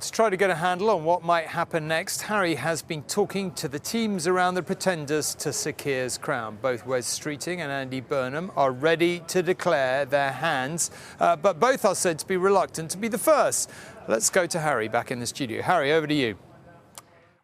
To try to get a handle on what might happen next, Harry has been talking to the teams around the pretenders to Sir Keir's crown. Both Wes Streeting and Andy Burnham are ready to declare their hands, but both are said to be reluctant to be the first. Let's go to Harry back in the studio. Harry, over to you.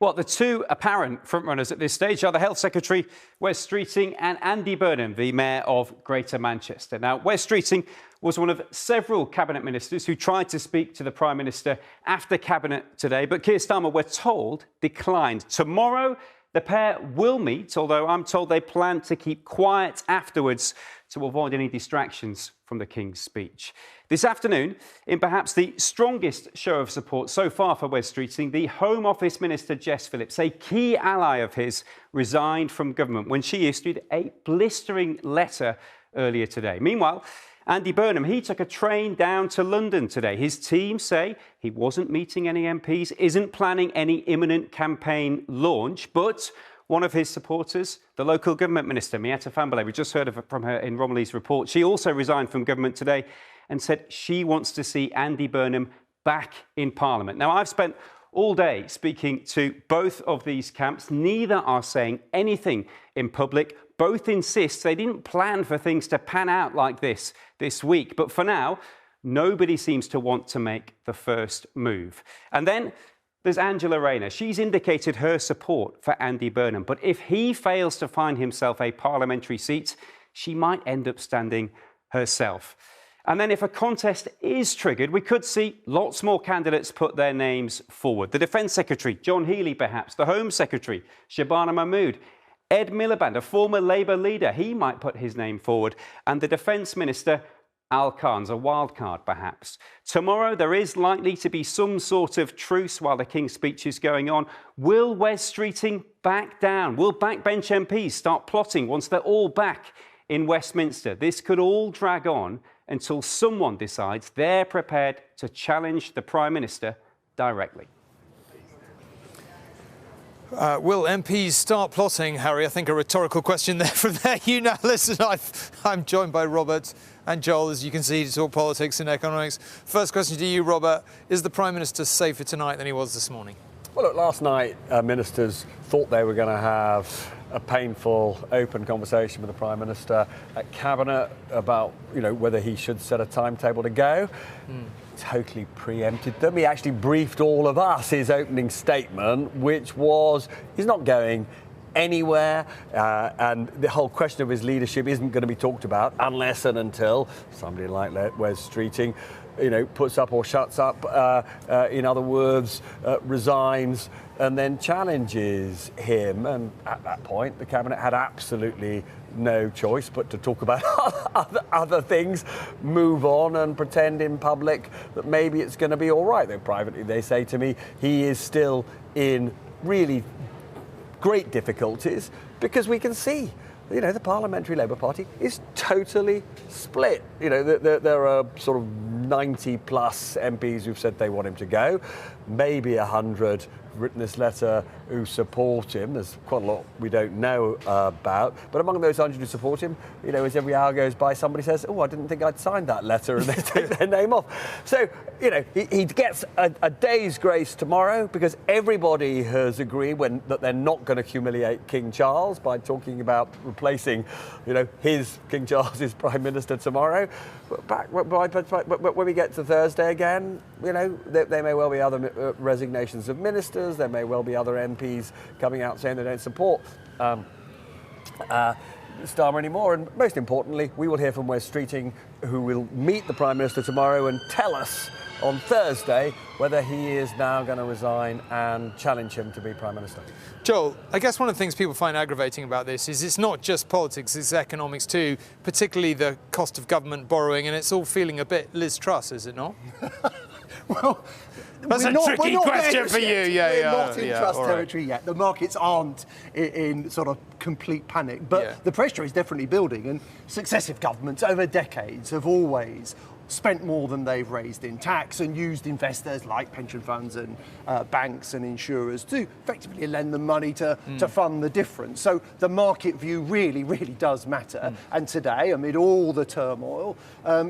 Well, the two apparent frontrunners at this stage are the Health Secretary, Wes Streeting, and Andy Burnham, the Mayor of Greater Manchester. Now, Wes Streeting was one of several Cabinet Ministers who tried to speak to the Prime Minister after Cabinet today, but Keir Starmer, we're told, declined. Tomorrow, the pair will meet, although I'm told they plan to keep quiet afterwards to avoid any distractions from the King's speech. This afternoon, in perhaps the strongest show of support so far for Wes Streeting, the Home Office Minister Jess Phillips, a key ally of his, resigned from government when she issued a blistering letter earlier today. Meanwhile, Andy Burnham, he took a train down to London today. His team say he wasn't meeting any MPs, isn't planning any imminent campaign launch, but one of his supporters, the local government minister, Miatta Fahnbulleh, we just heard from her in Romilly's report. She also resigned from government today and said she wants to see Andy Burnham back in Parliament. Now, I've spent all day speaking to both of these camps. Neither are saying anything in public. Both insist they didn't plan for things to pan out like this week. But for now, nobody seems to want to make the first move. And then there's Angela Rayner. She's indicated her support for Andy Burnham. But if he fails to find himself a parliamentary seat, she might end up standing herself. And then if a contest is triggered, we could see lots more candidates put their names forward. The Defence Secretary, John Healey perhaps, the Home Secretary, Shabana Mahmood, Ed Miliband, a former Labour leader, he might put his name forward, and the Defence Minister, Al Khan's a wild card, perhaps. Tomorrow, there is likely to be some sort of truce while the King's speech is going on. Will Wes Streeting back down? Will backbench MPs start plotting once they're all back in Westminster? This could all drag on until someone decides they're prepared to challenge the Prime Minister directly. Will MPs start plotting, Harry? I think a rhetorical question there from you. Now, listen, I'm joined by Robert and Joel, as you can see, to talk politics and economics. First question to you, Robert. Is the Prime Minister safer tonight than he was this morning? Well, look, last night, ministers thought they were going to have a painful, open conversation with the Prime Minister at Cabinet about, whether he should set a timetable to go. Totally preempted them. He actually briefed all of us his opening statement, which was he's not going anywhere, and the whole question of his leadership isn't going to be talked about unless and until somebody like Wes Streeting, puts up or shuts up, in other words, resigns and then challenges him. And at that point, the Cabinet had absolutely no choice but to talk about other things, move on and pretend in public that maybe it's going to be all right. Though privately, they say to me, he is still in really great difficulties because we can see, the Parliamentary Labour Party is totally split. There are sort of 90 plus MPs who've said they want him to go, maybe 100 written this letter who support him. There's quite a lot we don't know about. But among those 100 who support him, as every hour goes by, somebody says, oh, I didn't think I'd signed that letter, and they take their name off. So, he gets a day's grace tomorrow because everybody has agreed that they're not going to humiliate King Charles by talking about replacing, his King Charles's Prime Minister tomorrow. But when we get to Thursday again, there may well be other resignations of ministers. There may well be other MPs coming out saying they don't support Starmer anymore. And most importantly, we will hear from Wes Streeting, who will meet the Prime Minister tomorrow and tell us on Thursday whether he is now going to resign and challenge him to be Prime Minister. Joel, I guess one of the things people find aggravating about this is it's not just politics, it's economics too, particularly the cost of government borrowing, and it's all feeling a bit Liz Truss, is it not? Well, that's a tricky question for you. We're not in Truss territory yet. The markets aren't in sort of complete panic, but the pressure is definitely building, and successive governments over decades have always spent more than they've raised in tax and used investors like pension funds and banks and insurers to effectively lend them money to fund the difference. So the market view really, really does matter. And today, amid all the turmoil,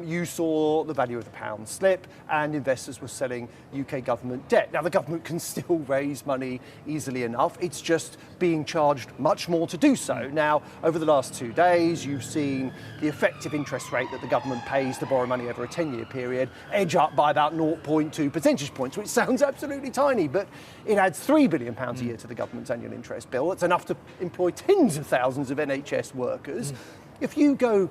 you saw the value of the pound slip and investors were selling UK government debt. Now, the government can still raise money easily enough. It's just being charged much more to do so. Now, over the last 2 days, you've seen the effective interest rate that the government pays to borrow money over a 10-year period edge up by about 0.2 percentage points, which sounds absolutely tiny, but it adds £3 billion a year to the government's annual interest bill. It's enough to employ tens of thousands of NHS workers. If you go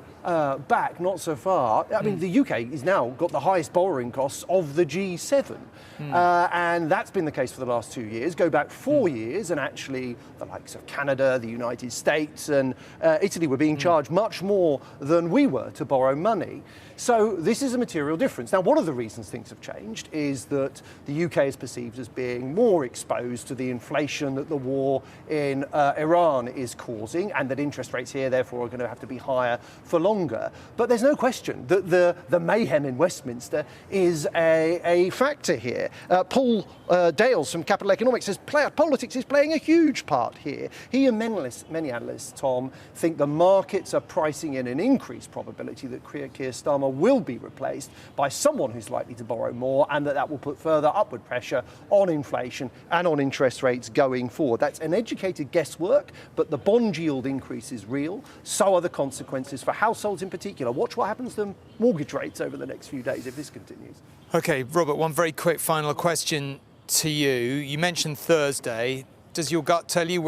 back not so far, I mean, the UK has now got the highest borrowing costs of the G7. And that's been the case for the last 2 years. Go back 4 years, and actually the likes of Canada, the United States, and Italy were being charged much more than we were to borrow money. So this is a material difference. Now, one of the reasons things have changed is that the UK is perceived as being more exposed to the inflation that the war in Iran is causing, and that interest rates here, therefore, are going to have to be higher for longer. But there's no question that the mayhem in Westminster is a factor here. Paul Dales from Capital Economics says politics is playing a huge part here. He and many analysts, Tom, think the markets are pricing in an increased probability that Keir Starmer will be replaced by someone who's likely to borrow more, and that will put further upward pressure on inflation and on interest rates going forward. That's an educated guesswork, but the bond yield increase is real. So are the consequences for households in particular. Watch what happens to mortgage rates over the next few days if this continues. OK, Robert, one very quick final question to you. You mentioned Thursday. Does your gut tell you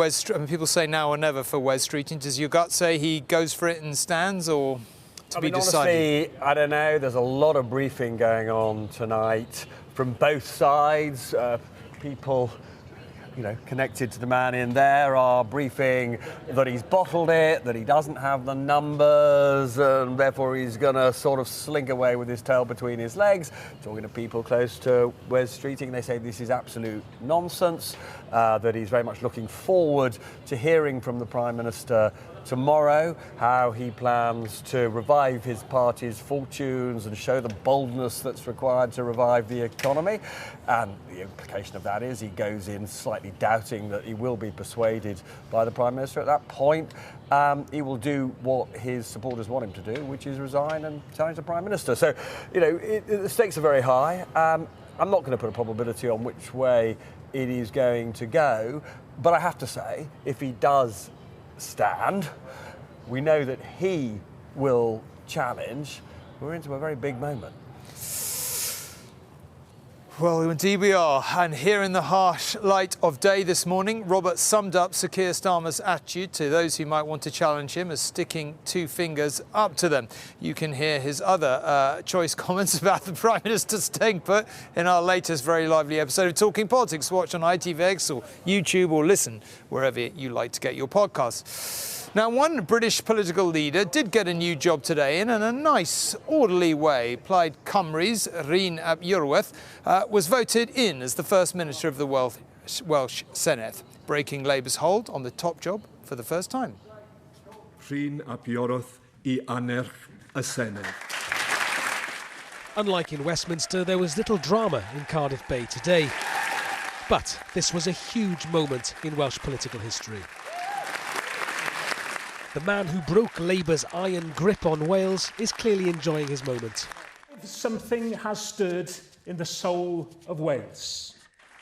people say now or never for Wes Streeting? Does your gut say he goes for it and stands, or to be decided? Honestly, I don't know. There's a lot of briefing going on tonight from both sides. People, connected to the man in there are briefing that he's bottled it, that he doesn't have the numbers, and therefore he's going to sort of slink away with his tail between his legs. Talking to people close to Wes Streeting, they say this is absolute nonsense, that he's very much looking forward to hearing from the Prime Minister tomorrow how he plans to revive his party's fortunes and show the boldness that's required to revive the economy. And the implication of that is he goes in slightly doubting that he will be persuaded by the Prime Minister. At that point, he will do what his supporters want him to do, which is resign and challenge the Prime Minister. So, the stakes are very high. I'm not going to put a probability on which way it is going to go, but I have to say, if he does stand, we know that he will challenge. We're into a very big moment. Well, indeed we are. And here in the harsh light of day this morning, Robert summed up Sir Keir Starmer's attitude to those who might want to challenge him as sticking two fingers up to them. You can hear his other choice comments about the Prime Minister staying put in our latest very lively episode of Talking Politics. Watch on ITVX or YouTube, or listen wherever you like to get your podcasts. Now, one British political leader did get a new job today, and in a nice, orderly way. Plaid Cymru's Rhun ap Iorwerth was voted in as the First Minister of the Welsh Senedd, breaking Labour's hold on the top job for the first time. Rhun ap Iorwerth I anerch y Senedd. Unlike in Westminster, there was little drama in Cardiff Bay today. But this was a huge moment in Welsh political history. The man who broke Labour's iron grip on Wales is clearly enjoying his moment. Something has stirred in the soul of Wales.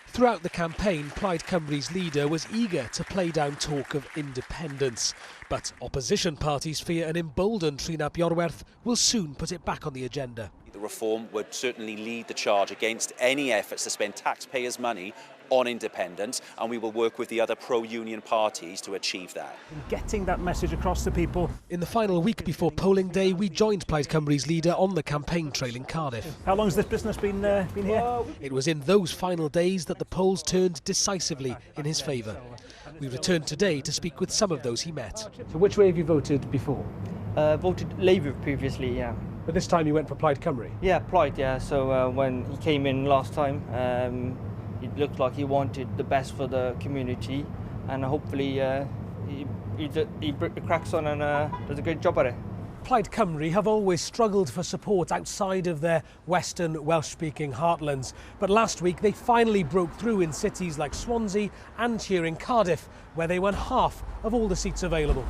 Throughout the campaign, Plaid Cymru's leader was eager to play down talk of independence. But opposition parties fear an emboldened Rhun ap Iorwerth will soon put it back on the agenda. The reform would certainly lead the charge against any efforts to spend taxpayers' money on independence, and we will work with the other pro-union parties to achieve that. Getting that message across to people. In the final week before polling day, we joined Plaid Cymru's leader on the campaign trail in Cardiff. How long has this business been here? It was in those final days that the polls turned decisively in his favour. We returned today to speak with some of those he met. So which way have you voted before? Voted Labour previously, yeah. But this time you went for Plaid Cymru? Yeah, Plaid, yeah. So when he came in last time, it looked like he wanted the best for the community, and hopefully he cracks on and does a good job at it. Plaid Cymru have always struggled for support outside of their western Welsh-speaking heartlands. But last week they finally broke through in cities like Swansea and here in Cardiff, where they won half of all the seats available.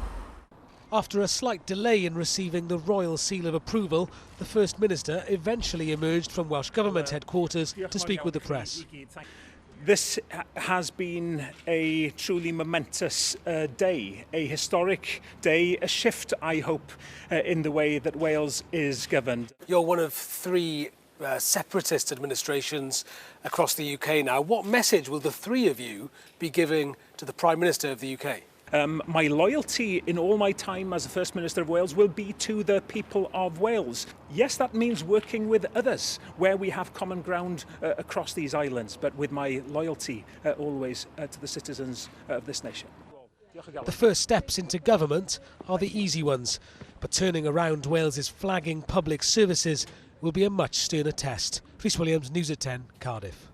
After a slight delay in receiving the royal seal of approval, the First Minister eventually emerged from Welsh Government headquarters to speak with the press. This has been a truly momentous day, a historic day, a shift, I hope, in the way that Wales is governed. You're one of three separatist administrations across the UK now. What message will the three of you be giving to the Prime Minister of the UK? My loyalty in all my time as the First Minister of Wales will be to the people of Wales. Yes, that means working with others where we have common ground across these islands, but with my loyalty always to the citizens of this nation. The first steps into government are the easy ones, but turning around Wales's flagging public services will be a much sterner test. Rhys Williams, News at 10, Cardiff.